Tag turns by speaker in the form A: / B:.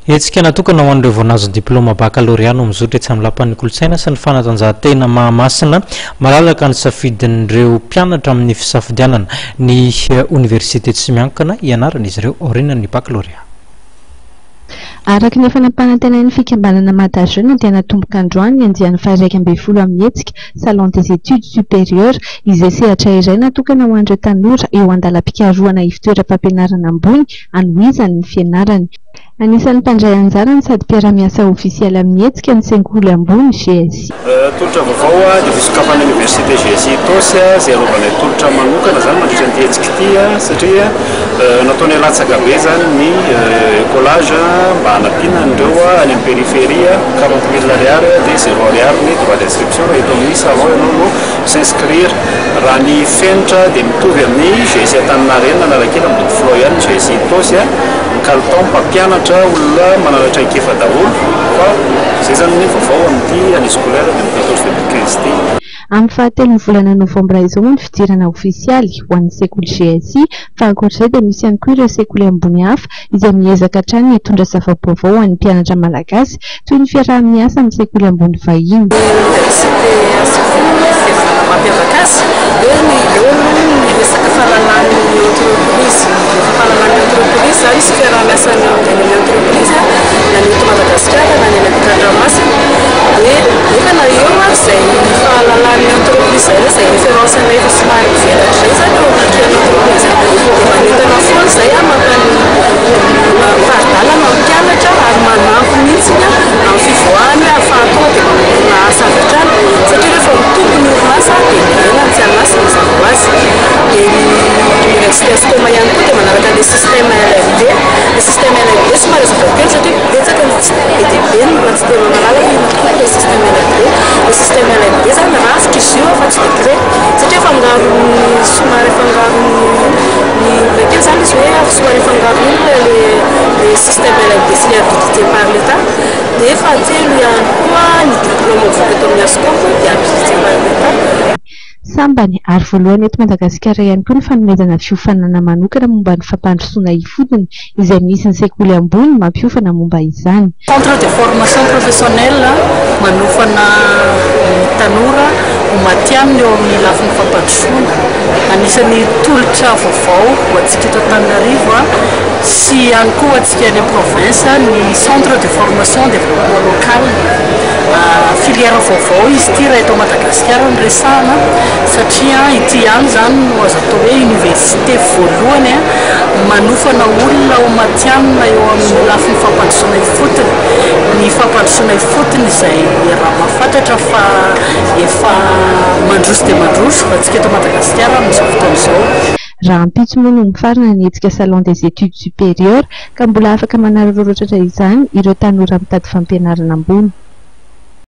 A: Etsika natokana ho an'ireo vao nahazo diplôma baccalauréat no mizotra etsy amin'ny lapan'ny kolontsaina sy ny fanatanjahantena Mahamasina malalaka ny safidin'ireo mpianatra amin'ny fisafidianana ny université tsy miankina ianaran'izy ireo aorinan'ny baccalauréat.
B: Araka ny fanampanantenain'ny fikambanana Mata Jeune dia natomboka androany ny andiany faha 1 amin'ny hetsika salon des études supérieures izay sehatra iray natokana ho an'ireo tanora eo andalam-pikarohana fitoeram-pampianarana ambony anohizany ny fianarany. Anisan'ny mpandray anjarany sady mpiara-miasa ofisialy amin'ny hetsika ny sekoly ambony GSI.
C: Tolotra vaovao dia fisokafana université GSI Tosy izay arovana tolotra manokana zany mandritra ny hetsika ity satria nataony latsaka be zany ny écolage mba hanampiana an'ireo any amin'ny périphérie 40 000 ariary dia 0 ariary ny droit d'inscription eto amin'ny salon ianao no s'inscrire raha ny fenitra dia mitovy amin'ny GSI Antaninarenina Analakely ambody Flao ihany GSI Tosy kalitao mpampianatra olona mananatra ikefa daholo fa izay zany ny vaovao amin'ity année scolaire 2014-2015 ity.
B: Amin'ny fahatelon'ny volana novambra izao ny fidirana ofisialy ho an'ny sekoly GSI fa ankoatr'izay dia misy ihany koa ireo sekoly ambony hafa izay miezaka hatrany hitondra zava-baovao ho an'ny mpianatra malagasy toy ny fiaraha-miasa amin'ny sekoly ambony vahiny. Sambany ary voalohany eto Madagasikara ihany koa ny fanomezana fiofanana manokana momba ny fampandrosoana ifotony izay misy ny sekoly ambony mampiofana momba izany.
D: Centre de formation professionnelle manofana tanora ho maty aminy eo amin'ny lafin'ny fampandrosoana. Anisan'ny tolotra vaovao ho antsika eto Antananarivo sy ihany koa antsika any province ny centre de formation développement local. Filière vaovao izy ity raha eto Madagasikara ny resahana satria ity ihany zany no azo atao hoe université voalohany manofana olona ho maty amina eo amin'ny lafin'ny fampandrosoana ifotony. Ny fampandrosoana ifotony izay raha mahafantatra fa efa mandroso dia mandroso fa antsika eto Madagasikara amin'izao fotoana izao.
B: Raha ampitso moa no mifarana ny hetsika salon des études supérieures ka mbola afaka manararaotratra izany ireo tanora mitady fampianarana ambony.